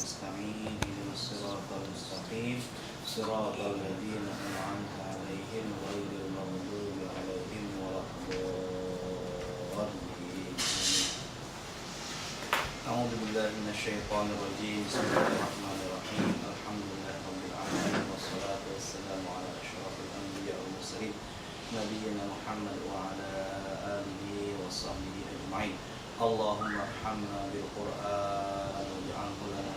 نستعين اهدنا الصراط المستقيم صراط الذين أنعمت عليهم غير المغضوب عليهم ولا الضالين. أعوذ بالله من الشيطان الرجيم. بسم الله الرحمن الرحيم. الحمد لله رب العالمين والصلاة والسلام على أشرف الأنبياء والمرسلين نبينا محمد وعلى آله وصحبه أجمعين. اللهم ارحمنا بالقرآن واجعله لنا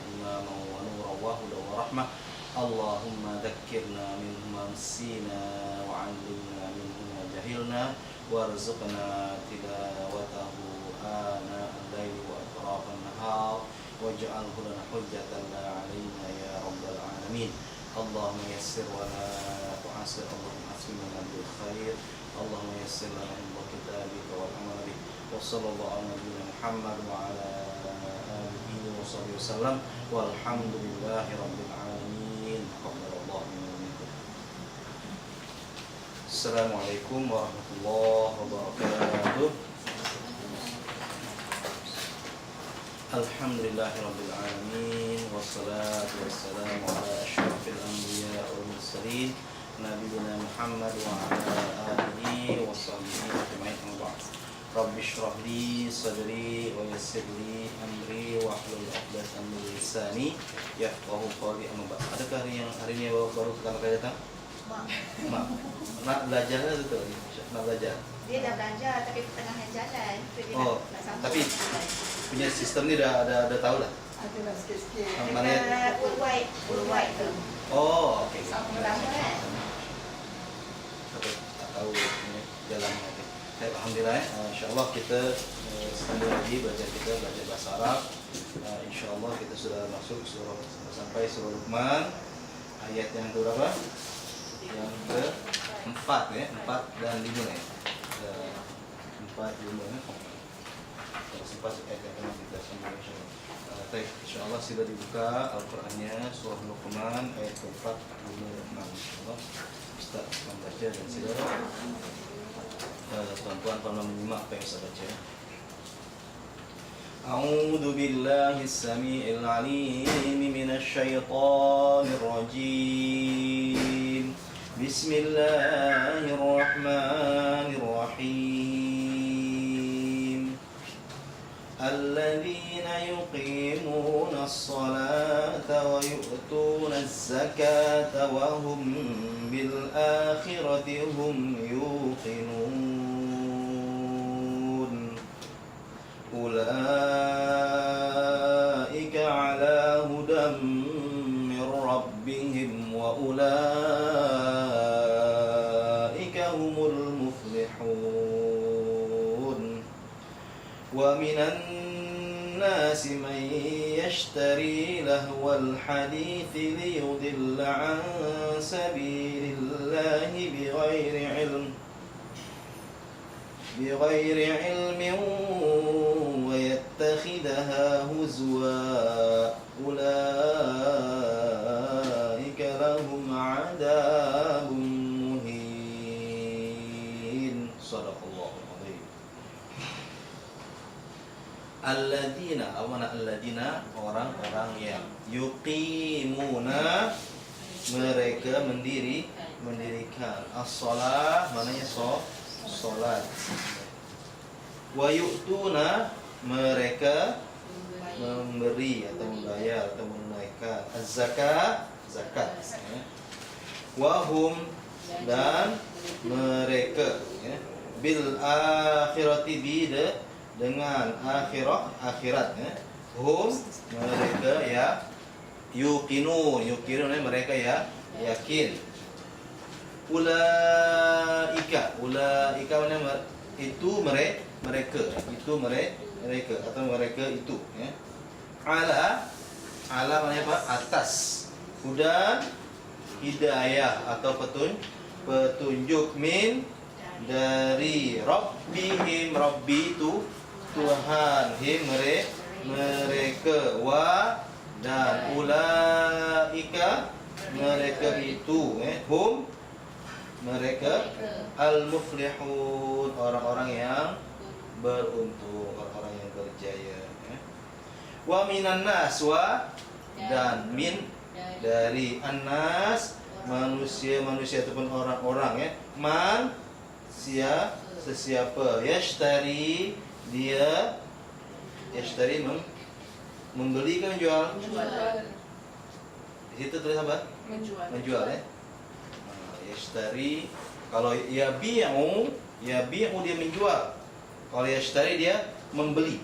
إماما ونورا وهدى ورحمة. اللهم ذكرنا منه ما نسينا وعلمنا منه ما جهلنا وارزقنا تلاوته آناء الليل وأطراف النهار واجعله لنا حجة لا علينا يا رب العالمين. اللهم يسر ولا تعسر. اللهم أسلمنا بالخير. اللهم يسر لنا حفظ كتابك والعمل به. وصلى الله على نبينا محمد وعلى آله وصحبه وسلم والحمد لله رب العالمين. تقبل الله منا ومنكم. السلام عليكم ورحمة الله وبركاته. الحمد لله رب العالمين والصلاة والسلام على أشرف الأنبياء والمرسلين نبينا محمد وعلى آله وصحبه أجمعين. أما بعد. Rabbi shrah li sadri wa yassir li amri wa hlul 'uqdatam min lisani yafqahu qawli. Amma ba'd. Adakah hari ini baru pertama kali datang? Mak. Nak belajar ke tu? Nak belajar. Dia dah belajar tapi pertengahan jalan. Oh, tapi punya sistem ni dah tahu lah. Adalah sikit-sikit. Mana? Worldwide tu. Oh, okey. Sama lama kan? Tak tahu ni jalan ni. Alhamdulillah, insyaAllah kita sambung lagi belajar bahasa Arab. InsyaAllah kita sudah masuk sampai surah Luqman, ayat yang berapa? Yang ke-4 ya, 4 dan 5 ya. 4, 5 ya. Kalau sempat ayat yang akan kita sambung insyaAllah. InsyaAllah sudah dibuka Al-Qurannya surah Luqman ayat ke-4, 5, 6. InsyaAllah Ustaz akan baca dan saudara tuan-tuan pernah menyimak apa yang saya baca. A'udzu billahi as-sami'il 'alim minasy syaithanir rajim. Bismillahirrahmanirrahim. Alladzina yuqimuna as-salata wa yu'tuna az-zakata wa hum bil akhirati hum yuqinun. Ulaika ala hudam min rabbihim wa ulaika humul muflihun. Wa minan nasi man yashtari lahwal hadithi liyudilla an sabilillahi bighairi ilmin wa yattakhidhaha huzwa. Ulaika lahum 'adabun muhin. Shadaqallahul azim. Alladzina, awana alladzina, orang-orang yang yuqimuna, mereka mendirikan as-shalah, maknanya solat. Wa yu'tuna, mereka memberi atau membayar atau menunaikan az-zakat, zakat. Wa hum, dan mereka bil akhirati dengan akhirat hum, mereka ya yuqinun mereka ya yakin. Ulaika mana itu mereka atau mereka itu ya. Ala maknanya apa? Atas. Hudan, hidayah atau petunjuk min dari Rabbihim, Rabbi itu Tuhan, him mereka, wa dan ulaika mereka itu hum mereka al-muflihun, orang-orang yang beruntung, orang-orang yang berjaya. Wa minan nas dan min dari annas manusia ataupun orang-orang ya. Man sesiapa yashtari dia yashtari membeli kan menjual. Di situ tulis apa? Menjual ya. Yashtari kalau yabi'u dia menjual. Kalau yashtari dia membeli.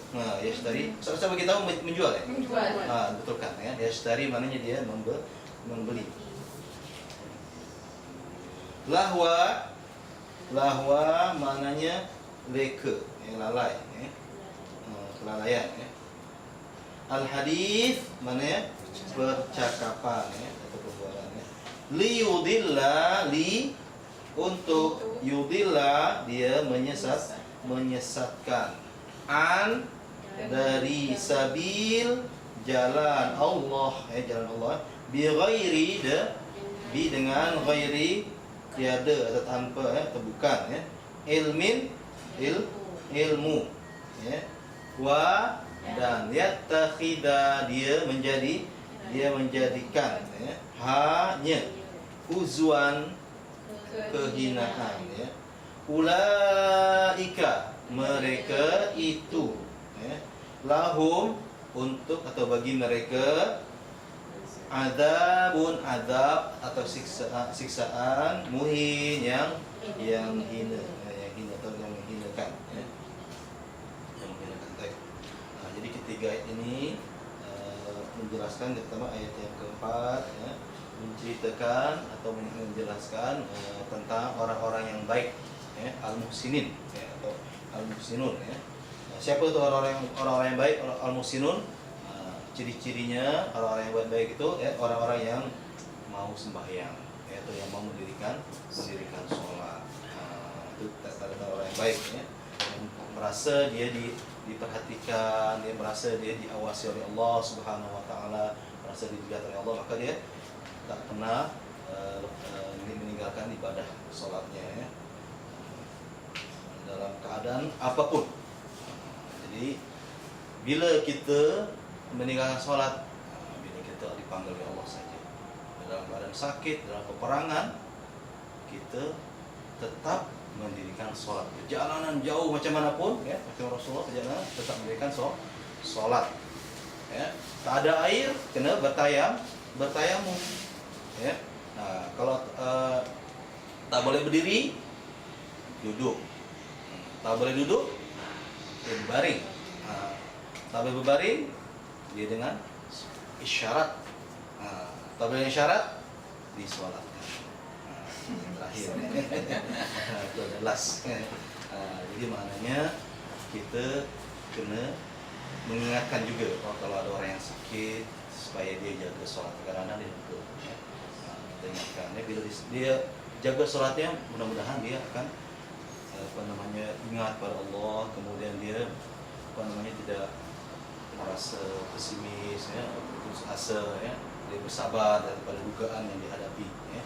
Nah, yashtari sama kita tahu menjual ya? Menjual. Betul kan ya. Yashtari maknanya dia membeli. Lahwa maknanya leka, lalai ya. Kelalaian ya. Al-hadis maknanya percakapan ya atau perbualan ya. Liyudilla untuk yudilla dia menyesatkan an dari sabil jalan Allah ya jalan Allah bi ghairi dengan ghairi tiada atau tanpa ya atau bukan ya ilmu ya wa dan yattakhida dia menjadikan ya hanya uzwan kehinaan ya ulaika mereka itu ya lahum untuk atau bagi mereka adab atau siksaan muhin yang hina atau yang menghinakan ya. Yang menghinakan baik. Jadi ketiga ayat ini menjelaskan pertama ayat yang keempat ya, menceritakan atau menjelaskan tentang orang-orang yang baik ya, al-muhsinin ya, atau al-muhsinun ya. Siapa itu orang-orang yang baik? Al-muhsinun ciri-cirinya orang-orang yang baik itu ya, orang-orang yang mau sembahyang ya, atau yang mau mendirikan sholat. Itu tanda orang yang baik ya. Yang merasa dia diperhatikan, dia merasa dia diawasi oleh Allah Subhanahu wa taala, merasa dilihat oleh Allah, maka dia tak pernah meninggalkan ibadah sholatnya ya. Dalam keadaan apapun. Jadi bila kita meninggalkan sholat, bila kita dipanggil oleh Allah saja, dalam keadaan sakit, dalam peperangan, kita tetap mendirikan sholat. Perjalanan jauh macam manapun, ya, macam Rasulullah perjalanan tetap mendirikan sholat. Ya, tak ada air, kena bertayamum. Ya, nah, kalau tak boleh berdiri, duduk. Tak boleh duduk, dia berbaring. Tak boleh berbaring, dia dengan isyarat. Tak boleh isyarat, disolatkan. Yang terakhir. Itu adalah last. Jadi maknanya kita kena mengingatkan juga kalau ada orang yang sakit supaya dia jaga solat. Kadang-kadang dia lupa. Kita ingatkan. Bila dia jaga solatnya, mudah-mudahan dia akan ingat pada Allah, kemudian dia tidak merasa pesimis ya, putus asa ya, dia bersabar daripada dugaan yang dihadapi ya.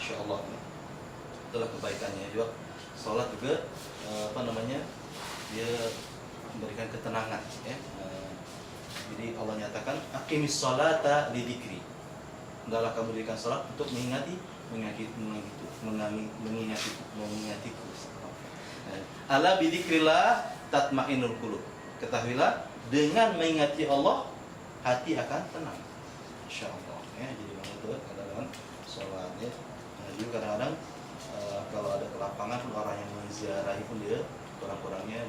Insya-Allah ya. Itulah kebaikannya juga. Salat juga dia memberikan ketenangan ya. Jadi Allah nyatakan aqimis sholata li dzikri. Hendaklah kamu dirikan salat untuk mengingatiku. Ala bi dzikrillah tatmainnul qulub. Ketahuilah dengan mengingati Allah hati akan tenang. Insyaallah ya. Jadi begitu kadang-kadang salat ya. Juga kadang-kadang kalau ada kelapangan orang yang menziarahi pun dia kurang-kurangnya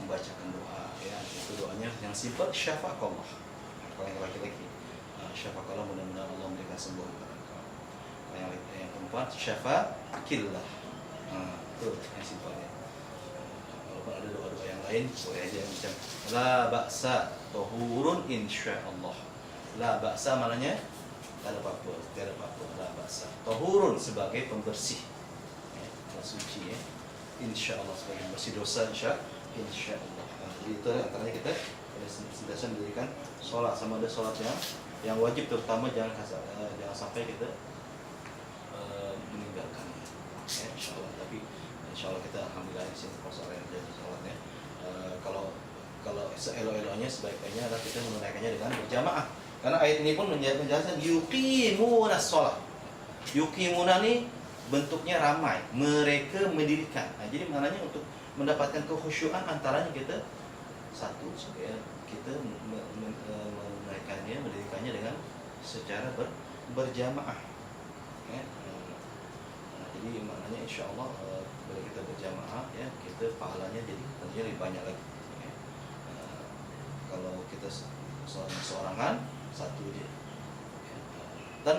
membacakan doa ya. Itu doanya yang simpel syafaqallah. Kalau yang laki-laki syafaqallah, mudah-mudahan Allah memberikan sembuh kepada engkau. Kalau yang perempuan syafaqillah. Itu yang simpelnya. Walaupun ada doa-doa yang lain boleh aja macam la ba'sa tahurun insyaallah. La ba'sa maknanya tidak ada apa-apa, la ba'sa. Tahurun sebagai pembersih. Ya, suci ya. Insyaallah sebagai pembersih dosa insyaallah. Jadi itu antaranya kita sentiasa mendirikan sholat, sama ada sholat yang wajib, terutama jangan sampai kita meninggalkannya. Ya, insyaallah. Tapi insyaallah kita alhamdulillah di sini puasa yang jadi sholatnya. Kalau kalau seelok-eloknya sebaik-baiknya adalah kita menunaikannya dengan berjamaah. Karena ayat ini pun menjelaskan yuqimuna shalah. Yuqimuna ini bentuknya ramai, mereka mendirikan. Nah, jadi maknanya untuk mendapatkan kekhusyuan antaranya kita satu supaya kita menunaikannya, mendirikannya dengan secara berjamaah. Ya. Nah, jadi maknanya insya Allah bila kita berjamaah ya kita pahalanya jadi tentunya lebih banyak lagi. Ya. Kalau kita seorangan satu dia. Ya. Dan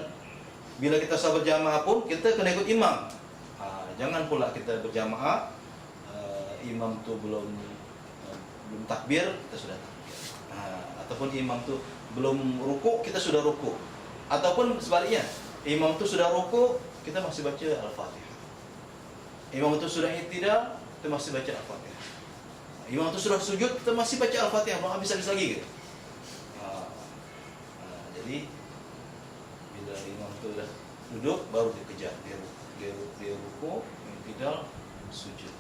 bila kita sahabat berjamaah pun kita kena ikut imam. Jangan pula kita berjamaah imam tu belum takbir kita sudah takbir. Ataupun imam tu belum rukuk kita sudah rukuk. Ataupun sebaliknya, imam tu sudah rukuk kita masih baca Al-Fatihah. Imam tu sudah i'tidal kita masih baca Al-Fatihah. Imam tu sudah sujud kita masih baca Al-Fatihah, belum habis lagi gitu. Jadi bila imam tu dah duduk baru dikejar dia rukuk, i'tidal, sujud.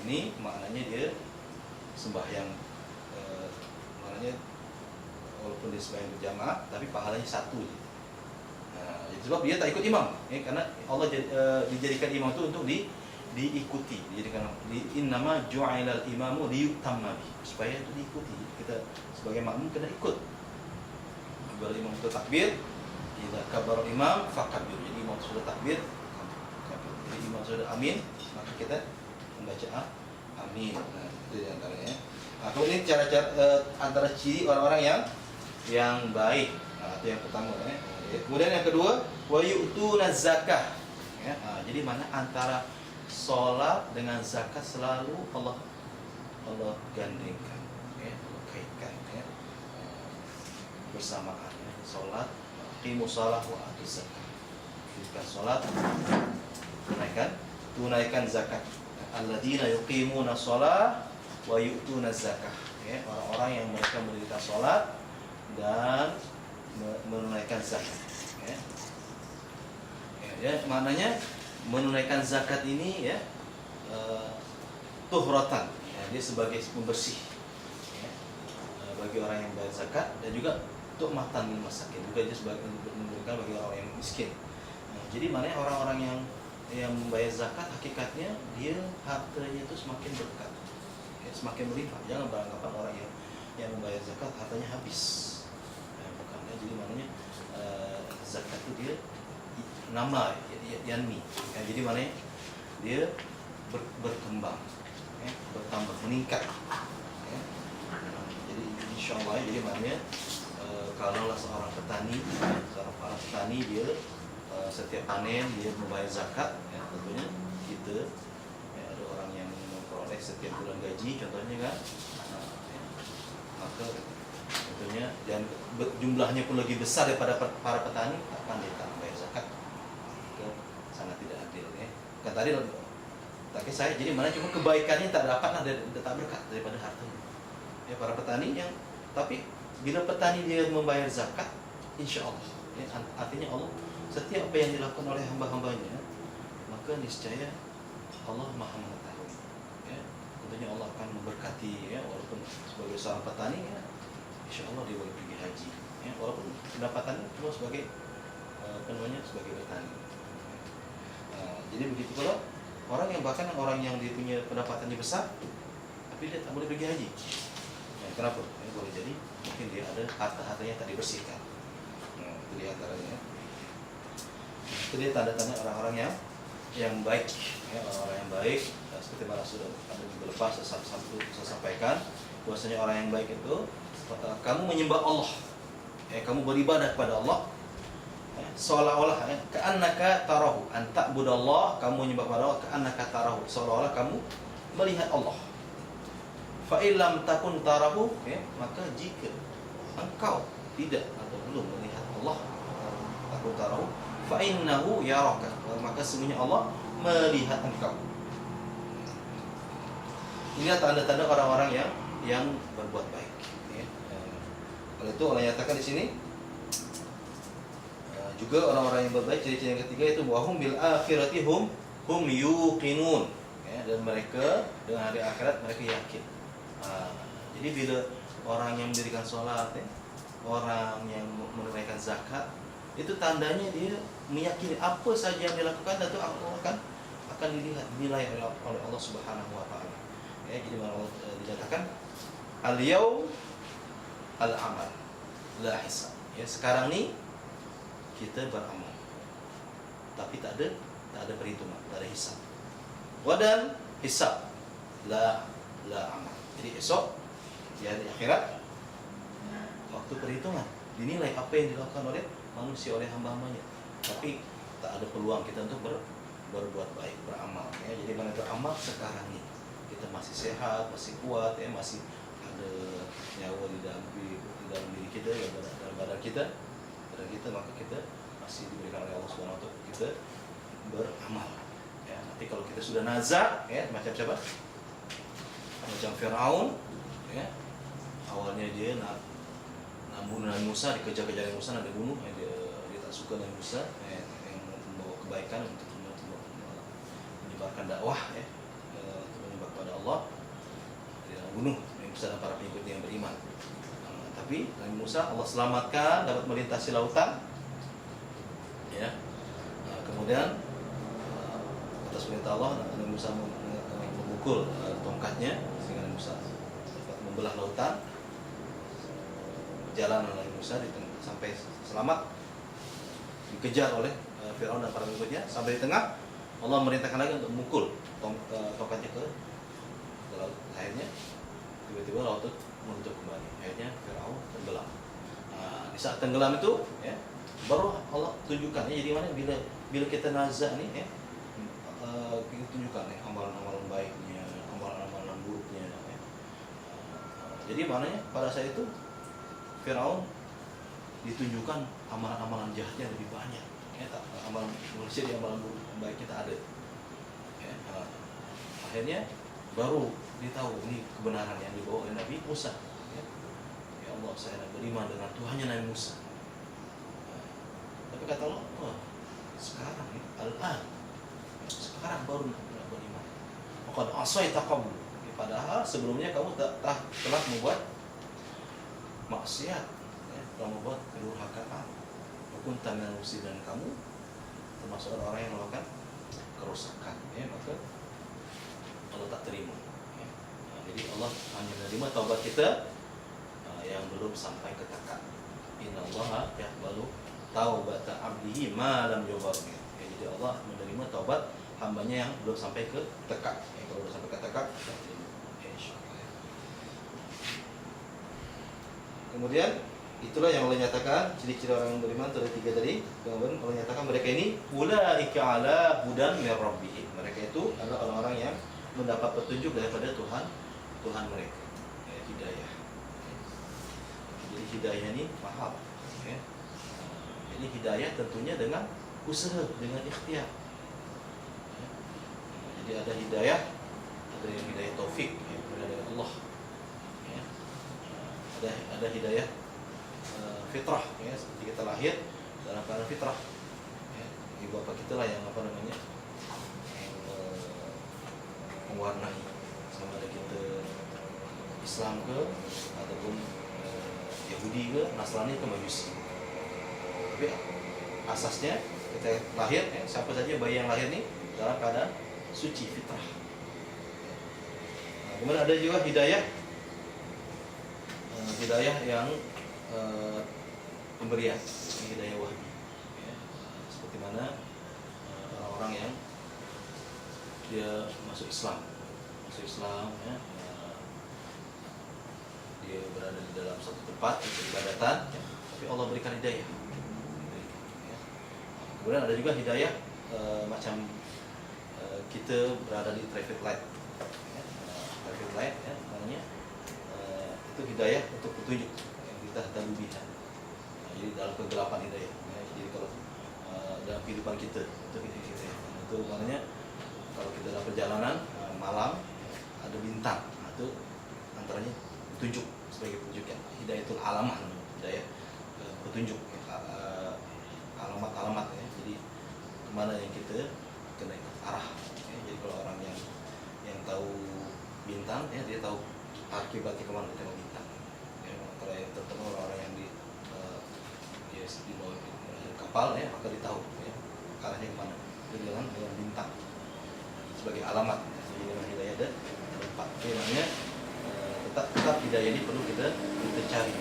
Ini maknanya dia sembahyang maknanya walaupun dia sembahyang berjamaah tapi pahalanya satu je. Sebab dia tak ikut imam karena Allah dijadikan imam itu untuk diikuti, dijadikan innama ju'ilal imamu liyutamma bi, supaya itu diikuti. Kita sebagai makmum kena ikut. Bila imam itu takbir, idza kabara imam fakabbir. Jadi imam sudah takbir, kabir. Jadi imam sudah amin, maka kita membaca amin. Nah, itu di antaranya. Kemudian cara-cara antara ciri orang-orang yang baik. Itu yang pertama ya. Kemudian yang kedua, wa yu'tuna zakah. Ya, jadi mana antara solat dengan zakat selalu Allah gandengkan, ya, Allah kaitkan ya. Bersamaan ya. Solat, qimus shalah wa atuz zakah. Dirikan solat, tunaikan zakat. Alladzina yuqimuna shalah wa yu'tuna zakah. Ya, orang-orang yang mereka mendirikan solat dan menunaikan zakat. Ya, maknanya menunaikan zakat ini ya tuhratan, ya, dia sebagai pembersih ya, bagi orang yang bayar zakat dan juga untuk matan masakin, juga dia sebagai memberikan bagi orang yang miskin. Jadi maknanya orang-orang yang membayar zakat hakikatnya dia hartanya itu semakin berkah, ya, semakin berlimpah. Jangan beranggapan orang yang membayar zakat hartanya habis. Bukan, ya. Jadi maknanya zakat itu dia nama yanmi, ya, jadi maknanya dia berkembang, ya, bertambah, meningkat. Ya. Jadi insyaallah, jadi maknanya kalaulah seorang petani, dia setiap panen dia membayar zakat, ya, tentunya kita ya, ada orang yang memperoleh setiap bulan gaji, contohnya kan, ya, maka tentunya dan jumlahnya pun lebih besar daripada para petani, akan dia tak membayar zakat. Itu sangat tidak adil ya. Kan tadi tak saya, jadi mana cuma kebaikannya tak dapatlah, tak berkat daripada hartanya. Ya, para petani yang tapi bila petani dia membayar zakat, insya Allah, ya, artinya Allah setiap apa yang dilakukan oleh hamba-hambanya, maka niscaya Allah Maha mengetahui. Ya, tentunya Allah akan memberkati, ya, walaupun sebagai seorang petani, ya, insya Allah dia boleh pergi haji, ya, walaupun pendapatannya cuma sebagai sebagai petani. Jadi begitu pula orang yang dia punya pendapatannya besar, tapi dia tak boleh pergi haji. Kenapa? Boleh jadi mungkin dia ada harta-hartanya tak dibersihkan. Itu di antaranya. Itu dia tanda-tanda orang-orang yang baik, ya, orang-orang yang baik. Seperti mana sudah ada minggu lepas saya sampaikan, bahwasanya orang yang baik itu kamu menyembah Allah, ya, kamu beribadah kepada Allah, ya, seolah-olah ya, ka'annaka tarahu, anta budallah, kamu menyembah kepada Allah ka'annaka tarahu, seolah-olah kamu melihat Allah. Fa illam takun tarahu, ya, maka jika engkau tidak atau belum melihat Allah, takun tarahu, fa innahu yaraka, maka sesungguhnya Allah melihat engkau. Inilah tanda-tanda orang-orang yang berbuat baik. Ya. Oleh itu Allah nyatakan di sini juga orang-orang yang berbaik, ciri-ciri yang ketiga itu wahum bil akhirati hum yuqinun, ya, dan mereka dengan hari akhirat mereka yakin. Jadi bila orang yang mendirikan sholat, orang yang menunaikan zakat, itu tandanya dia meyakini apa saja yang dilakukan itu akan dilihat nilai oleh Allah Subhanahu wa taala. Jadi Allah dinyatakan al-yaum al-amal la hisab. Sekarang ni kita beramal. Tapi tak ada perhitungan, tak ada hisab. Wadan hisab la amal. Jadi esok di hari akhirat waktu perhitungan dinilai apa yang dilakukan oleh manusia, oleh hamba-hambanya. Tapi tak ada peluang kita untuk berbuat baik, beramal. Jadi mana beramal sekarang ni kita masih sehat, masih kuat, masih ada nyawa di dalam diri kita, dalam badan kita, maka kita masih diberikan oleh Allah Subhanahu wa taala untuk kita beramal. Nanti kalau kita sudah nazar, macam siapa? Macam Firaun, awalnya dia nak bunuh Nabi Musa, dikejar-kejar Nabi Musa, nak dibunuh, dia tak suka Nabi Musa, yang membawa kebaikan untuk menyebarkan dakwah, untuk menyembah kepada Allah. Dia bunuh Nabi Musa dan para pengikutnya yang beriman. Tapi Nabi Musa Allah selamatkan, dapat melintasi lautan. Kemudian atas perintah Allah Nabi Musa memukul tongkatnya sehingga Nabi Musa dapat membelah lautan. Jalan Nabi Musa sampai selamat, dikejar oleh Firaun dan para pengikutnya. Sampai di tengah Allah merintahkan lagi untuk memukul tongkatnya ke laut. Akhirnya tiba-tiba laut itu menutup kembali. Akhirnya Firaun tenggelam. Di saat tenggelam itu, baru Allah tunjukkan. Jadi mana bila kita nazar ni, kita tunjukkan amalan-amalan baiknya, amalan-amalan buruknya. Jadi maknanya pada saat itu Firaun ditunjukkan amalan-amalan jahatnya lebih banyak. Amalan manusia di amalan buruk baik kita ada. Akhirnya baru ditahu ini kebenaran yang dibawa oleh Nabi Musa. Ya Allah, saya nak beriman dengan Tuhannya Nabi Musa. Tapi kata Allah, sekarang ni, al-an, sekarang baru nak beriman. Maka asaita qablu. Padahal sebelumnya kamu telah membuat maksiat, telah membuat kedurhakaan. Kunta minal mufsidin, dan kamu termasuk orang-orang yang melakukan kerusakan. Maka Allah tak terima. Jadi Allah hanya menerima taubat kita yang belum sampai ke tekad. Innallaha yaqbalu taubata 'abdihi ma lam yughargir. Jadi Allah menerima taubat hambanya yang belum sampai ke tekad. Kalau sudah sampai ke tekad, kita terima. Insyaallah. Kemudian itulah yang Allah nyatakan ciri-ciri orang yang beriman itu ada 3 tadi. Kemudian Allah nyatakan mereka ini ulaika ala hudan mir rabbihim. Mereka itu adalah orang-orang yang mendapat petunjuk daripada Tuhan mereka. Hidayah. Jadi hidayah ini mahal. Jadi hidayah tentunya dengan usaha, dengan ikhtiar. Jadi ada hidayah, ada yang hidayah taufik, dari Allah. Ada hidayah fitrah, seperti kita lahir dalam keadaan fitrah. Ibu bapa kita lah yang mewarnai, sama ada kita Islam ke ataupun Yahudi ke, Nasrani ke, Majusi. Tapi asasnya kita lahir, siapa saja bayi yang lahir ni dalam keadaan suci fitrah. Kemudian ada juga hidayah yang pemberian, hidayah wahyi. Seperti mana orang-orang yang dia masuk Islam, dia berada di dalam satu tempat peribadatan, tapi Allah berikan hidayah. Kemudian ada juga hidayah macam kita berada di traffic light, namanya itu hidayah untuk petunjuk yang kita talubihan. Jadi dalam kegelapan hidayah. Jadi kalau dalam kehidupan kita itu maknanya kalau kita dalam perjalanan malam ada bintang, itu antaranya petunjuk, sebagai petunjuk ya. Hidayatul alamah, hidayah petunjuk, alamat-alamat ya. Jadi kemana yang kita kena arah. Jadi kalau orang yang tahu bintang, dia tahu akibatnya kemana kita tengok bintang. Ya, kalau yang terutama orang-orang yang di bawah kapal ya, maka dia tahu ya, arahnya kemana. Itu dengan bintang sebagai alamat. Jadi dengan hidayah ada empat. Makanya tetap hidayah ini perlu kita cari.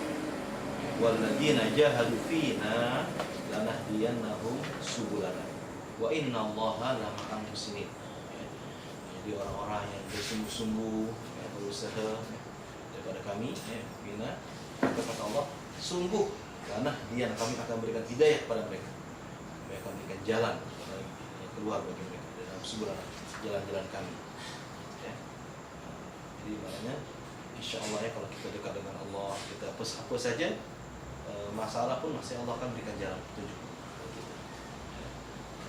Walladzina jahadu fina lanahdiyannahum subulana wa innallaha lama'al muhsinin. Jadi orang-orang yang bersungguh-sungguh ya, berusaha ya, daripada kami ya, bina kata Allah sungguh karena dia kami akan berikan hidayah kepada mereka. Kami akan berikan jalan yang keluar bagi mereka dalam sebulan jalan-jalan kami. Ya. Jadi maknanya insya Allah ya, kalau kita dekat dengan Allah, kita apa saja masalah pun masih Allah akan berikan jalan petunjuk.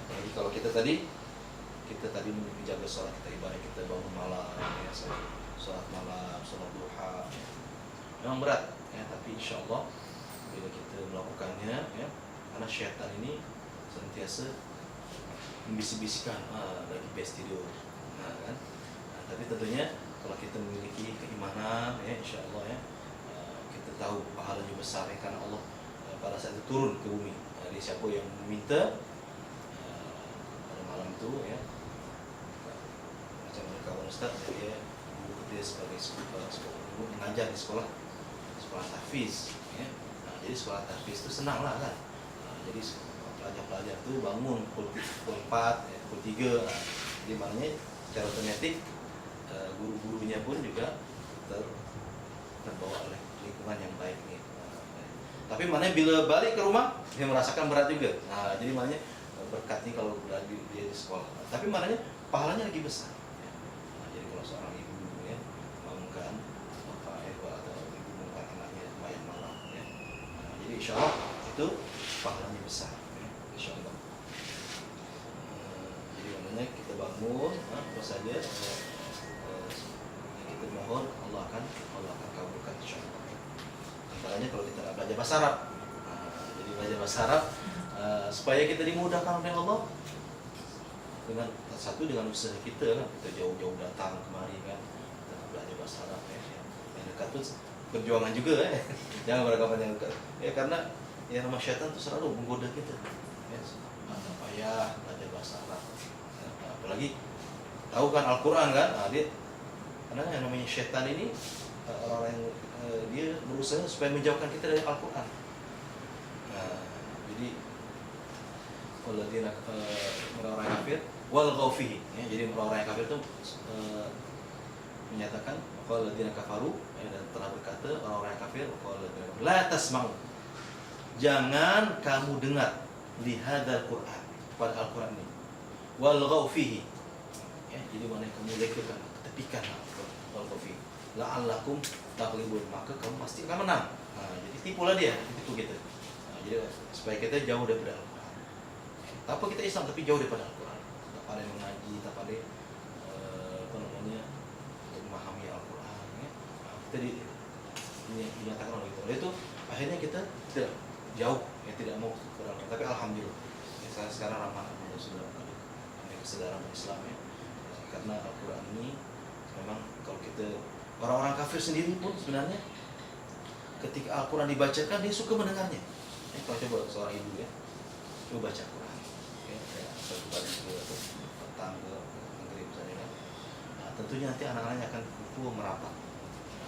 Jadi kalau kita tadi menjaga sholat kita, ibadah kita bangun malam ya, sholat malam, sholat duha ya. Memang berat ya, tapi insya Allah bila kita melakukannya ya, karena syaitan ini senantiasa membisik-bisikan lagi best tidur kan. Tapi tentunya kalau kita memiliki keimanan ya, insya Allah ya, kita tahu pahalanya besar ya, karena Allah pada saat itu turun ke bumi. Jadi siapa yang meminta pada malam itu ya, macam kawan Ustaz dia guru dia sebagai guru mengajar di sekolah tahfiz ya. Jadi sekolah tahfiz itu senang lah kan. Jadi pelajar-pelajar itu bangun pukul 4 ya, pukul 3 jadi maknanya secara otomatis guru-gurunya pun juga terbawa oleh lingkungan yang baik nih. Tapi maknanya bila balik ke rumah dia merasakan berat juga. Jadi maknanya berkat nih kalau dia di sekolah. Tapi maknanya pahalanya lagi besar. Jadi kalau seorang ibu ya bangunkan bapak atau ibu bangunkan anaknya sembahyang malam ya. Jadi insya Allah itu pahalanya besar ya, insya Allah. Jadi maknanya kita bangun apa saja kita mohon Allah akan kabulkan insya Allah. Antaranya kalau kita belajar bahasa Arab, jadi belajar bahasa Arab supaya kita dimudahkan oleh Allah. Dengan satu dengan usaha kita kan, kita jauh-jauh datang kemari kan, kita belajar bahasa Arab ya. Yang dekat tuh perjuangan juga ya. Jangan beranggapan yang dekat. Ya karena yang nama syaitan tuh selalu menggoda kita. Ya, payah belajar bahasa Arab. Ya, apalagi tahu kan Al-Qur'an kan? Dia karena yang namanya syaitan ini orang yang dia berusaha supaya menjauhkan kita dari Al-Qur'an. Jadi waladina orang kafir wal ghaufihi ya, jadi orang kafir itu menyatakan waladina kafaru ya, dan telah berkata orang kafir waladina la tasma'u, jangan kamu dengar lihadzal Qur'an, pada Al-Qur'an ini, wal ghaufihi ya, jadi mana kamu lekakan tepikan wal ghaufihi la'allakum taghlibun, maka kamu pasti akan menang. Jadi tipulah dia, itu kita. Jadi supaya kita jauh daripada Al-Qur'an. Apa kita Islam tapi jauh daripada Al-Quran, tak pandai mengaji, tak pandai memahami Al-Quran ya. Kita dinyatakan oleh itu akhirnya kita tidak jauh ya, tidak mau ke Al-Quran. Tapi alhamdulillah ya, saya sekarang ramah sudah ada kesadaran Islam ya, karena Al-Quran ini memang kalau kita orang-orang kafir sendiri pun sebenarnya ketika Al-Quran dibacakan dia suka mendengarnya ya. Kalau coba seorang ibu ya, coba baca Al-Quran satu pagi atau petang ke maghrib misalnya kan. Tentunya nanti anak-anaknya akan kumpul merapat.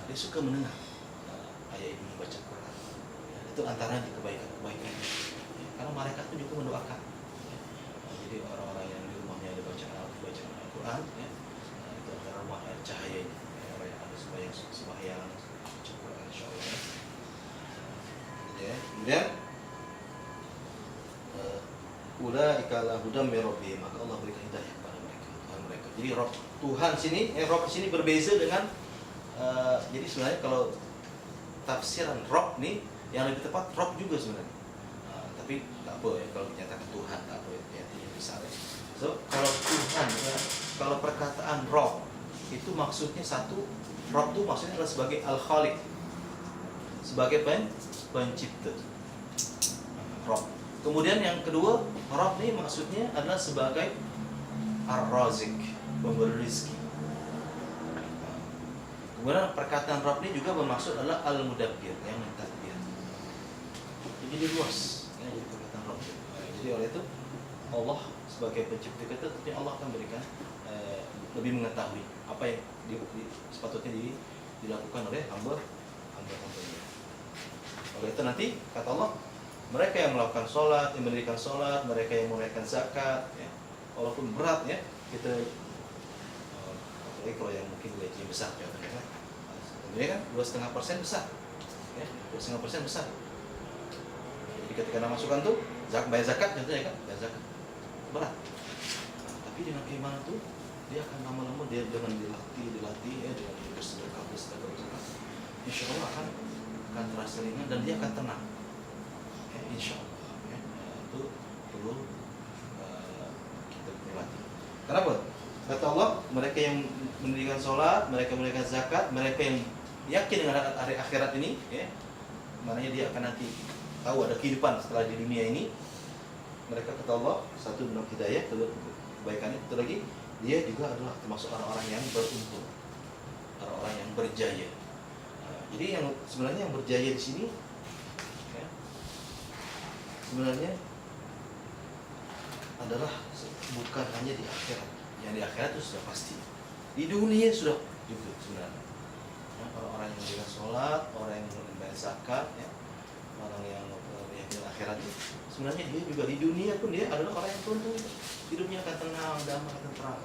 Dia suka mendengar ayah ibu membaca Quran. Itu antara kebaikan-kebaikan. Karena mereka itu juga mendoakan. Jadi orang-orang yang di rumahnya ada bacaan Al-Quran, ya, itu adalah rumah yang cahaya ini. Orang yang ada sembahyang baca Quran, insya Allah. Ya, kemudian ulaika ala hudam min rabbihim, maka Allah berikan hidayah kepada mereka. Jadi Rob Tuhan sini, Rob sini berbeza dengan jadi sebenarnya kalau tafsiran Rob nih yang lebih tepat Rob juga sebenarnya. Tapi tak apa ya kalau dinyatakan Tuhan, tak apa ya, tidak bisa ya. So kalau Tuhan ya, kalau perkataan Rob itu maksudnya satu, Rob itu maksudnya adalah sebagai Al-Khaliq, sebagai pencipta. Rob. Kemudian yang kedua, Rabb ini maksudnya adalah sebagai Ar-Razik, pemberi rezeki. Kemudian perkataan Rabb ini juga bermaksud adalah al-mudabbir, yang mentadbir. Jadi luas, ya, jadi perkataan Rabb. Jadi oleh itu Allah sebagai pencipta kita, tentunya Allah akan berikan lebih mengetahui apa yang sepatutnya dilakukan oleh hamba-hambanya. Oleh itu nanti kata Allah, mereka yang melakukan sholat, yang mendirikan sholat, mereka yang menunaikan zakat, ya, walaupun berat ya, kita apalagi kalau yang mungkin gaji besar contohnya kan, tentunya kan 2,5% besar, ya 2,5% besar. Jadi ketika ada masukan tuh bayar zakat contohnya kan, bayar zakat berat. Nah, tapi dengan keimanan tuh dia akan lama-lama dia dengan dilatih ya, dengan bersedekah, insya Allah akan terasa ringan dan dia akan tenang. Ya, insya Allah ya, itu perlu kita berlatih. Kenapa? Kata Allah, mereka yang mendirikan sholat, mereka menunaikan zakat, mereka yang yakin dengan hari akhirat ini, ya, maknanya dia akan nanti tahu ada kehidupan setelah di dunia ini. Mereka kata Allah, satu dalam hidayah, kedua kebaikannya, itu lagi dia juga adalah termasuk orang-orang yang beruntung, orang-orang yang berjaya. Nah, jadi yang sebenarnya yang berjaya di sini, ya, sebenarnya adalah bukan hanya di akhirat. Yang di akhirat itu sudah pasti. Di dunia sudah juga sebenarnya. Ya, orang-orang yang mendirikan sholat, orang yang membayar zakat, ya, orang yang meyakini akhirat itu, sebenarnya dia juga di dunia pun dia adalah orang yang beruntung. Hidupnya akan tenang, damai, tentram.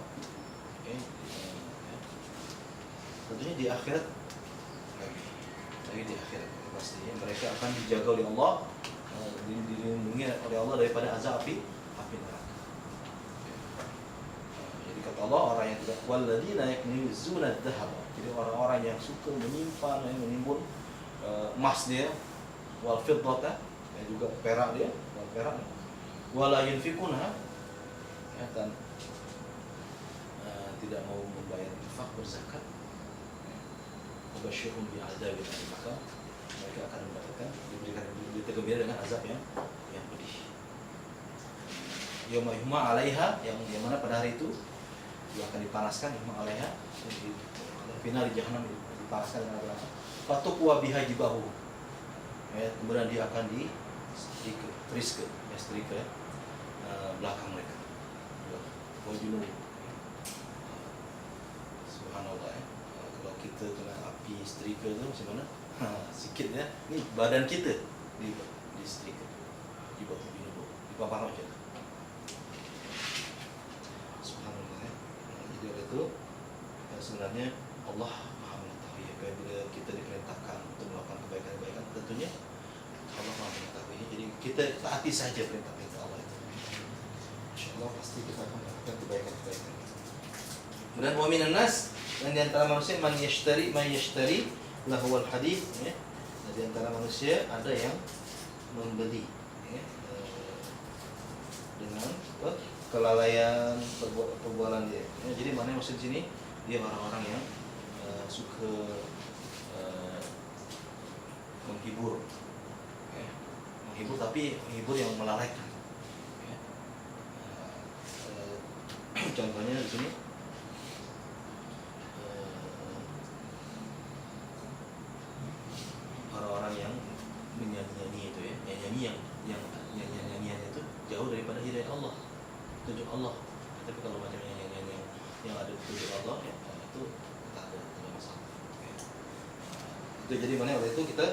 Okay. Ya. Tentunya di akhirat lagi di akhirat pastinya mereka akan dijaga oleh Allah, dilindungi oleh Allah daripada azab api neraka. Jadi kata Allah, orang yang tidak walladzina yaknizuna adh-dhahab. Jadi orang-orang yang suka menyimpan, yang menimbun emas dia, wal fiddata, dan juga perak dia, wala yunfiquna, ya, dan tidak mau membayar infak berzakat, mubasyirun bi'adzabin alim, maka mereka akan mendapatkan diberikan berita gembira dengan azab yang pedih. Yauma yuhma 'alaiha, yang mana pada hari itu dia akan dipanaskan, yuhma 'alaiha, di final di jahannam dipanaskan dengan api. Fatuqwa biha jibahu. Ya, kemudian dia akan disetrika, ya, belakang mereka. Wajunu. Subhanallah ya. Kalau kita kena api setrika tu macam mana? Sikit ya. Ni badan kita di setrika. Di bawah wajunu. Di bawah macam tu. Subhanallah ya. Jadi oleh itu sebenarnya Allah Maha mengetahui ya, bila kita diperintahkan untuk melakukan kebaikan-kebaikan, tentunya Allah Maha mengetahui. Jadi kita taati saja perintah-perintah Allah itu. InsyaAllah pasti kita akan melakukan kebaikan-kebaikan. Kemudian wa minan nas, dan di antara manusia man yashtari lahwal hadith, ya. Dan di antara manusia ada yang membeli, ya, dengan kelalaian perbualan dia. Ya, jadi mana maksud sini dia orang-orang yang suka menghibur, ya. Menghibur tapi menghibur yang melalaikan. Contohnya di sini orang-orang yang menyanyi itu ya, nyanyian itu jauh daripada hidayah Allah, petunjuk Allah. Tapi kalau macam nyanyian yang ada petunjuk Allah, ya, itu tak ada masalah. Ya. Itu jadi mana oleh itu kita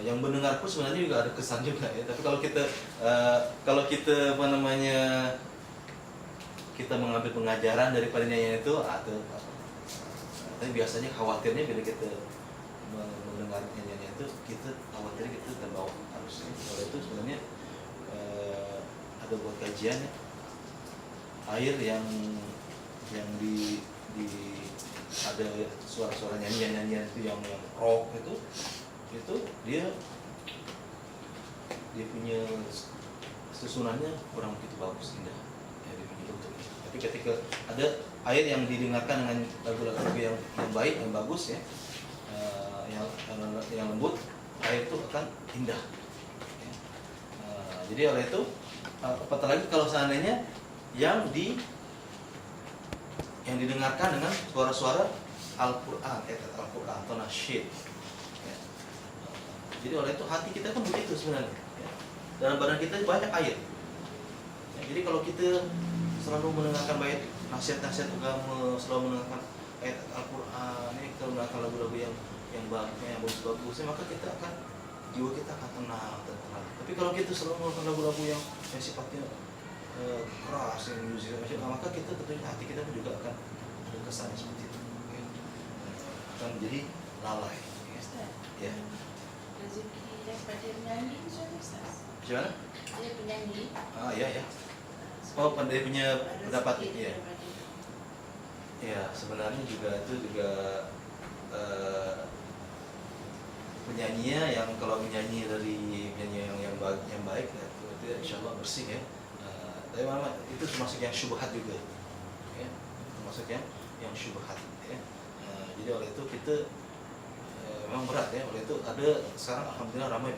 yang mendengar pun sebenarnya juga ada kesan juga ya. Tapi kalau kita apa namanya, kita mengambil pengajaran daripada nyanyian itu, tapi biasanya khawatirnya bila kita mendengar nyanyian itu, kita khawatirnya kita terbawa arus. Oleh itu sebenarnya ada buat kajian ya, air yang di ada suara-suara nyanyian itu yang rock itu dia punya susunannya kurang begitu bagus, indah ya, dia punya bentuknya. Tapi ketika ada air yang didengarkan dengan lagu-lagu yang baik, yang bagus ya, yang lembut, air itu akan indah ya. Jadi oleh itu apatah lagi kalau seandainya yang didengarkan dengan suara-suara Al-Quran, ayat Al-Quran atau nasyid. Ya. Jadi oleh itu hati kita kan begitu sebenarnya. Ya. Dalam badan kita banyak air. Ya, jadi kalau kita selalu mendengarkan baik nasihat-nasihat agama, selalu mendengarkan ayat Al-Quran, ini kita mendengarkan lagu-lagu yang bagus-bagus, maka kita akan jiwa kita akan tenang. Tapi kalau kita selalu mendengarkan lagu-lagu yang sifatnya keras, yang musik, maka kita tentunya hati kita pun juga akan ada kesannya seperti itu. Ya. Akan menjadi lalai. Ya. Ustaz, Ya. rezeki daripada menyanyi macam mana Ustaz? Gimana? Dia penyanyi. Ya. Oh, pandai punya pendapat. Rezeki Ya. daripada itu. Ya, sebenarnya juga itu juga penyanyinya yang kalau menyanyi dari penyanyi yang baik ya, itu insya Allah bersih ya. Tapi memang itu termasuk yang syubhat juga, ya, termasuk yang syubhat. Ya. Jadi oleh itu kita memang berat ya. Oleh itu ada sekarang alhamdulillah ramai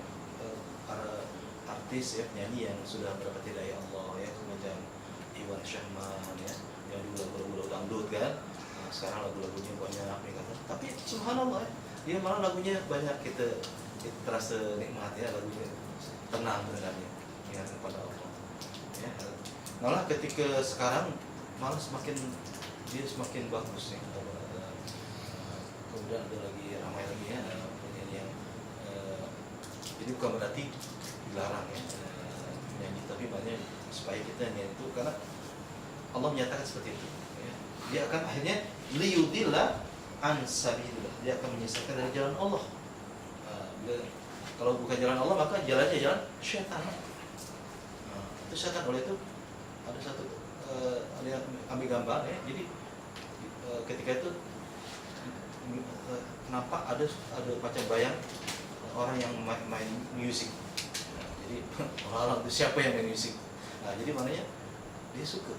para artis ya, penyanyi yang sudah mendapat hidayah Allah ya, macam Iwan Syahman ya, yang dulu lagu-lagu dangdut kan. Sekarang lagu-lagunya banyak meningkatkan. Tapi subhanallah ya, dia malah lagunya banyak kita terasa nikmat ya, lagunya tenang dengannya, ingat kepada Allah. Ya. Malah ketika sekarang malah dia semakin bagus ya. Kemudian ada lagi ramai lagi ya penyanyi yang jadi bukan berarti dilarang ya menyanyi, tapi banyak supaya kita nyanyi itu karena Allah menyatakan seperti itu. Ya. Dia akan akhirnya liyudillah an sabilillah, dia akan menyesatkan dari jalan Allah. Kalau bukan jalan Allah maka jalannya jalan syaitan. Itu syaitan. Oleh itu ada satu ada yang ambil gambar ya. Jadi ketika itu nampak ada macam bayang orang yang main musik. Jadi orang itu siapa yang main musik? Jadi maknanya dia suka.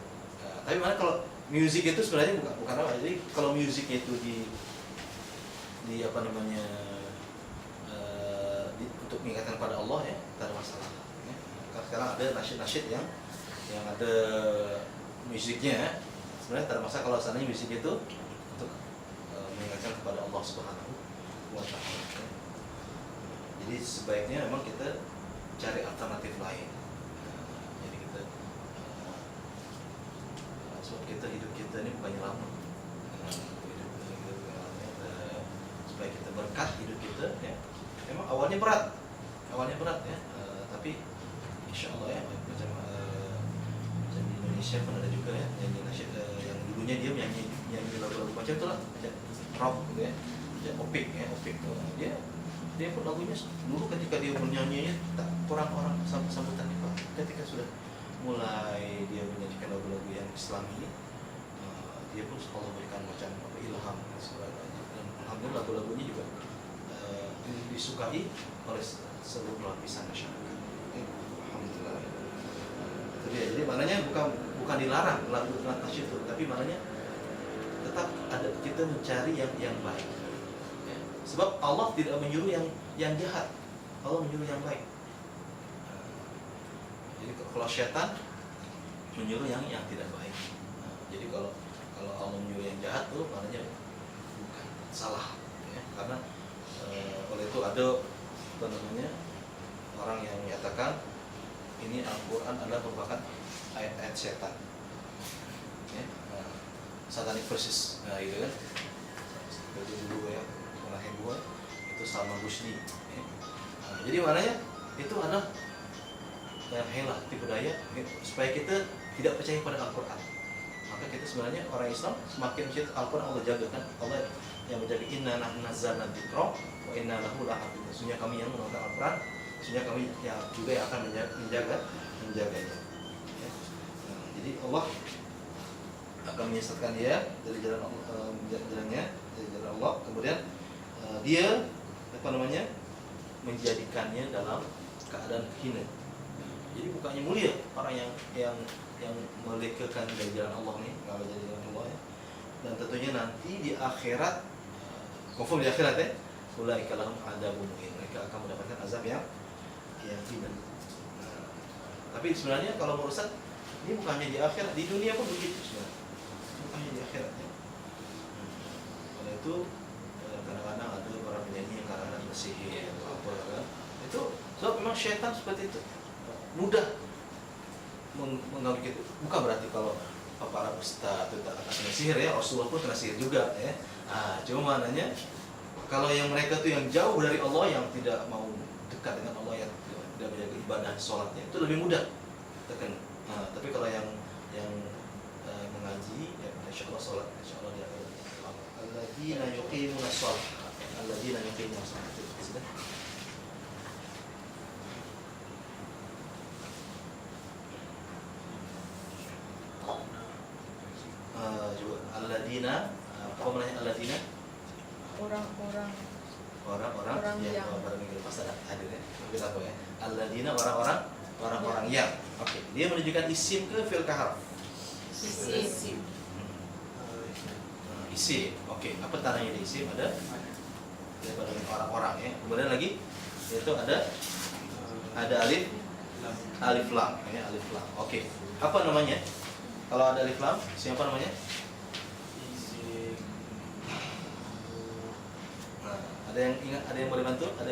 Tapi mana kalau musik itu sebenarnya bukan apa. Jadi kalau musik itu di apa namanya untuk mengingatkan pada Allah ya, tidak ada masalah. Ya. Sekarang ada nasyid-nasyid yang ada musiknya, sebenarnya tidak ada masalah kalau seandainya musik itu untuk mengingatkan kepada Allah Subhanahu wa Ta'ala. Ya. Jadi sebaiknya memang kita cari alternatif lain. Jadi kita sebab hidup kita ini bukannya lama. Supaya kita berkah hidup kita ya. Memang awalnya berat ya, tapi insya Allah ya macam di Indonesia pun ada juga ya nyanyi nasyid yang dulunya dia menyanyi lagu-lagu macam itu lah, macam rock gitu ya, macam opik dia pun lagunya dulu ketika dia bernyanyinya tak kurang orang sambutan itu. Ketika sudah mulai dia menyanyikan lagu-lagu yang Islami, dia pun Allah berikan macam ilham dan sebagainya. Dan alhamdulillah lagu-lagunya juga disukai oleh seluruh lapisan masyarakat. Alhamdulillah. Jadi maknanya bukan dilarang lagu nasyid itu, tapi maknanya tetap ada kita mencari yang baik. Ya. Sebab Allah tidak menyuruh yang jahat, Allah menyuruh yang baik. Jadi kalau syaitan menyuruh yang tidak baik. Jadi kalau Allah menyuruh yang jahat tuh maknanya bukan salah. Ya. Karena oleh itu ada apa namanya orang yang menyatakan ini Al-Quran adalah merupakan ayat-ayat setan, ya, satanic verses, gitu kan. Jadi dulu ya orang Hindu itu Salman Rushdie. Ya. Jadi maknanya itu adalah helah tipu daya supaya kita tidak percaya pada Al-Quran. Maka kita sebenarnya orang Islam semakin mencintai Al-Quran, Allah jaga kan, Allah yang menjaga inna nahnu nazzalna dzikra wa inna lahu lahafidz. Sesungguhnya kami yang menurunkan Al-Quran, sesungguhnya kami yang juga yang akan menjaganya. Ya. Jadi Allah akan menyesatkan dia dari jalannya dari jalan Allah. Kemudian dia apa namanya menjadikannya dalam keadaan hina. Jadi bukannya mulia orang yang melekakan dari jalan Allah nih, kalau jadi jalan Allah ya. Dan tentunya nanti di akhirat, confirm di akhirat ya, ulaika lahum adzabun muhin, mereka akan mendapatkan azab yang hina. Tapi sebenarnya kalau merusak ini bukannya di akhirat, di dunia pun begitu sebenarnya. Bukannya di akhirat ya. Oleh itu kadang-kadang ada para penyanyi yang kadang-kadang bersihir atau apa kan. Itu sebab memang syaitan seperti itu, mudah mengganggu kita. Bukan berarti kalau para ustaz itu tak kena sihir ya, Rasulullah pun kena sihir juga ya. Cuma maknanya kalau yang mereka tuh yang jauh dari Allah, yang tidak mau dekat dengan Allah, yang tidak menjaga ibadah sholatnya, itu lebih mudah terkena. Tapi kalau yang mengaji, ya insya Allah sholat, insya Allah dia akan alladzina yuqimuna sholat, alladzina yuqimuna sholat. Juga alladzina, apa namanya alladzina? Orang-orang yang barangkali pas ada hadir ya. Kita tahu ya. Alladzina orang-orang yang. Oke, dia menunjukkan isim ke fi'il kahar. isim. Isim. Oke, apa tandanya di isim? Ada daripada orang-orang ya. Kemudian lagi yaitu ada alif lam ya, alif lam. Oke. Apa namanya? Kalau ada alif lam, siapa namanya? Ada yang ingat, ada yang boleh bantu? Ada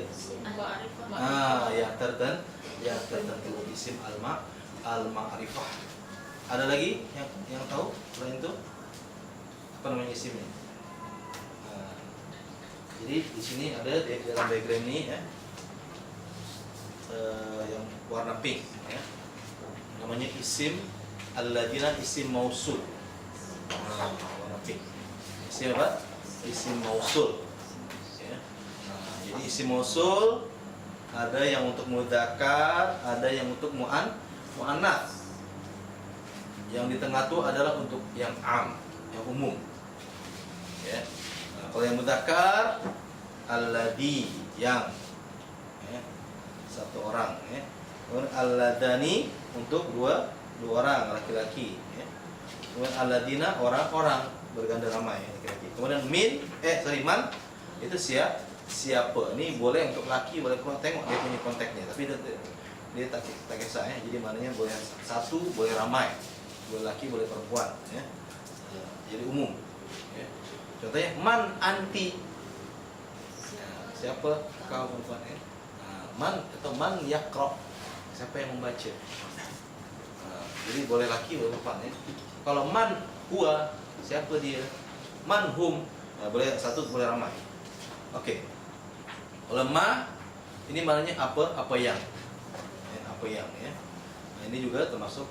yang tertentu isim al-ma'rifah. Ada lagi yang tahu selain itu? Apa namanya isimnya? Jadi di sini ada di dalam diagram ini ya, yang warna pink ya. Namanya isim alladzina, isim mausul. Warna pink. Isim apa? Isim mausul. Jadi isim mausul ada yang untuk mudzakkar, ada yang untuk muannats. Yang di tengah itu adalah untuk yang am, yang umum. Ya. Kalau yang mudzakkar alladzi, yang ya, satu orang ya. Kemudian alladani untuk dua orang laki-laki ya. Kemudian alladzina orang-orang berganda ramai laki-laki. Kemudian man itu siapa. Ini boleh untuk laki, boleh keluar, tengok dia punya konteksnya, tapi dia tak kisah ya. Jadi maknanya boleh satu, boleh ramai, boleh laki, boleh perempuan ya. Jadi umum ya. Contohnya man anti, siapa kau perempuan ya. Man atau man yaqra, siapa yang membaca. Jadi boleh laki, boleh perempuan ya. Kalau man huwa, siapa dia. Man hum, boleh satu, boleh ramai. Oke. Kalau ma ini maknanya apa yang ya, apa yang ya. Nah, ini juga termasuk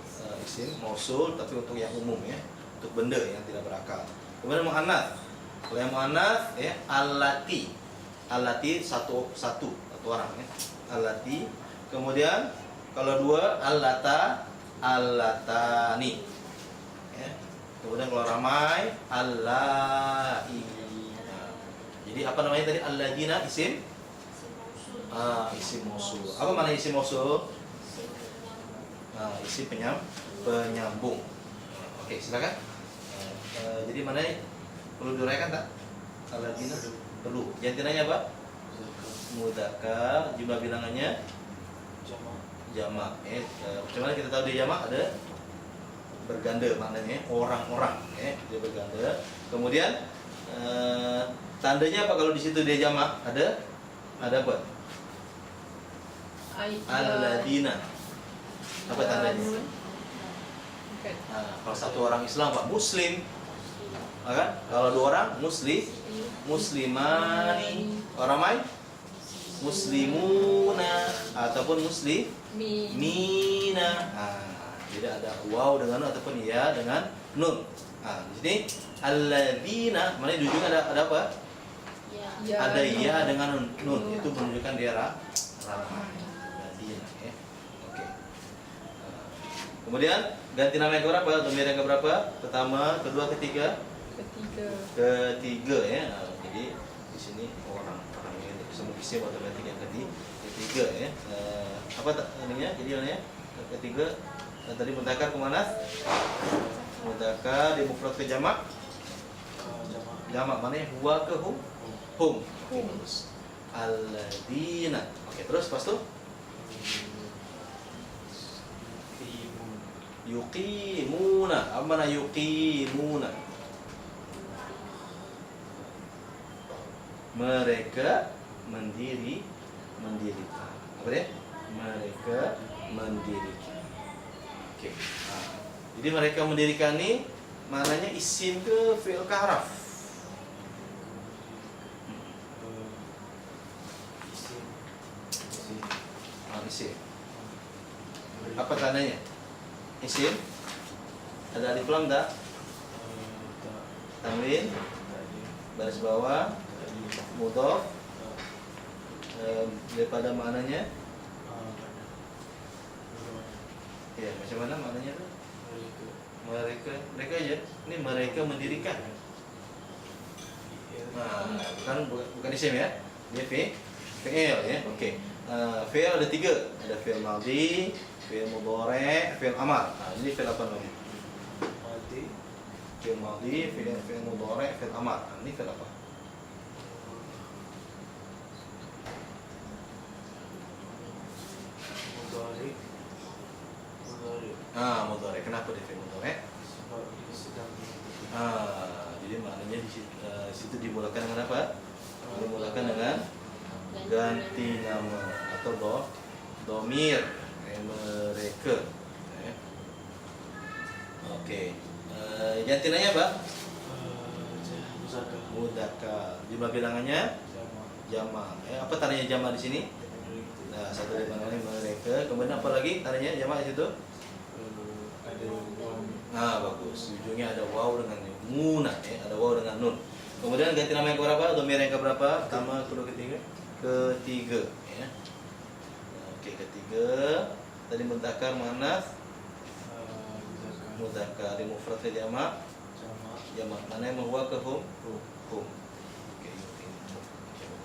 isim mausul tapi untuk yang umum ya, untuk benda yang tidak berakal. Kemudian muannats. Kalau yang muannats ya allati. Allati satu orang ya. Allati. Kemudian kalau dua allatani. Ya. Kemudian kalau ramai allai. Jadi apa namanya tadi? Alladzina isim isim mausul. Apa makna isim mausul? Isim penyambung. Oke, silakan. Jadi mana perlu diuraikan tak? Alladzina perlu. Jantinanya apa? Mudzakkar, jumlah bilangannya jamak. Bagaimana kita tahu dia jamak? Ada berganda maknanya orang-orang ya, dia berganda. Kemudian tandanya apa kalau di situ dia jamak? Ada apa? Alladzina. Apa tandanya? Kalau satu orang Islam Pak Muslim, kan? Kalau dua orang muslimani, orang lain muslimuna ataupun muslimina. Jadi ada waw dengan nun ataupun ya dengan nun. Di sini alladzina, mana di ujung ada apa? Ya. Ada ya dengan nun, itu menunjukkan dia ramai. Alladzina ya. Oke. Kemudian ganti nama yang keberapa? Dhamir yang keberapa? Pertama, kedua, ketiga ya. Jadi di sini orang ini semua isim atau yang ketiga ya. Apa namanya? Jadi namanya ketiga. Tadi mudzakkar ke muannats? Mudzakkar di mufrad ke jamak? Jamak mana ya? Huwa ke hum? Terus alladzina. Oke, terus pas tu yuqimuna. Apa mana yuqimuna? Mereka mendirikan. Apa dia? Mereka mendirikan. Okey. Jadi mereka mendirikan ni maknanya isim ke fi'il ke haraf? Isim. Apa tandanya? Isim? Ada alif lam tak? Tanwin, baris bawah, mudhaf. Daripada maknanya? Ya, macam mana maknanya tu? Mereka aja. Ini mereka mendirikan. Bukan isim ya. Dia fi'il ya. Okey. Fi'il ada 3. Ada fi'il madhi, fi'il mudhari', fi'il amar. Ini fi'il apa namanya? Fi'il madhi, fi'il mudhari', fi'il amar. Ini fi'il apa? Mudhari'. Kenapa dia fi'il mudhari'? Jadi maknanya di situ dimulakan dengan apa? Dimulakan dengan ganti nama atau domir mereka. Okey. Jantinanya apa? Mudzakkar. Jumlah bilangannya jamak. Apa tandanya jamak di sini? Nah, satu dari mana mereka. Kemudian apa lagi tandanya jamak di situ? Bagus. Ujungnya ada waw dengan nun, ada waw dengan nun. Kemudian ganti nama yang keberapa? Domir yang keberapa? Pertama, kedua, ketiga. Ketiga, ya. Okey, ketiga. Tadi mudzakkar muannats. Mudzakkar di mufrad ke jamak. Jamak. Mana yang huwa ke hum? Hum. Okey,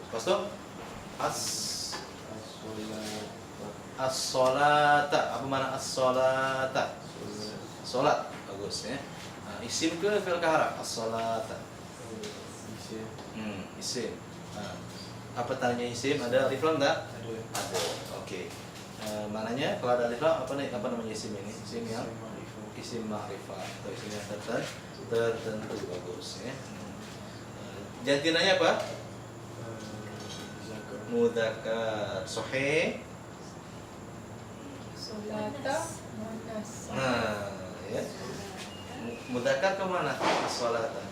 lepas tu as-salata. Apa makna as-salata? Solat. Bagus ya. Isim ke fi'il ke haraf? As-salata. Isim. Apa tandanya isim? Ada alif lam tak? Ada. Okey. Maknanya kalau ada alif lam apa namanya isim ini? Isim yang isim ma'rifah atau isim yang tertentu. Bagus ya. Jantinanya apa? Mudzakkar. Sahih. Solata muannas. Ya. Mudzakkar ke mana? As-salata.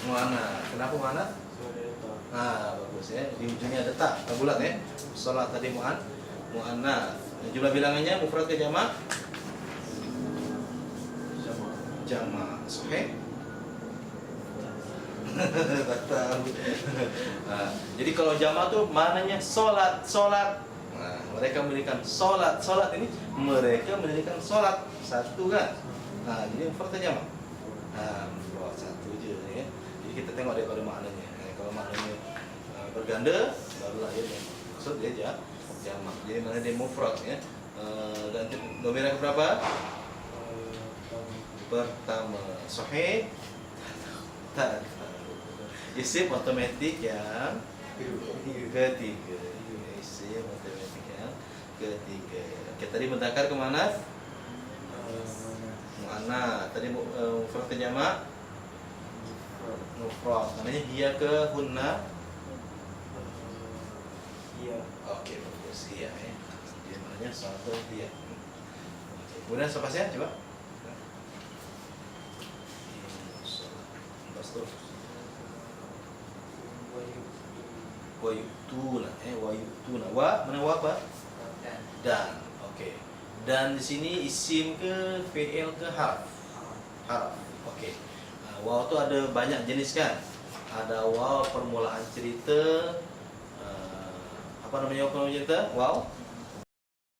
Muannas. Kenapa muannas? Bagus ya. Di ujungnya ada ta, bulat ya. Salat tadi muannas. Jumlah bilangannya mufrad ke jamak? Jamak. Sahih. Jadi kalau jamak tuh maknanya solat. Mereka mendirikan solat. Ini mereka mendirikan solat satu kan? Jadi mufrad ke jamak. Satu je ya. Jadi kita tengok daripada maknanya. Kalau maknanya berganda, barulah dia maksud dia jamak. Jadi mana dia mufrad ya. Ganti domir yang berapa? Pertama. Sahih. Tak. Isim otomatik yang ketiga. Isim otomatik yang ketiga. Okey, tadi mudzakkar ke muannats? Muannats. Tadi mufrad ke jamak? Mufrad. Maknanya dia ke hunna? Iya. Okey, bagus. Iya ya. Dia maknanya satu dia. Kemudian sepasnya coba. Lepas tu wa yu'tuna wa mana wa apa? Dan. Okey. Dan di sini isim ke fi'il ke harf? Harf. Okey. Waw tu ada banyak jenis kan? Ada waw permulaan cerita. Apa namanya waw permulaan cerita? Waw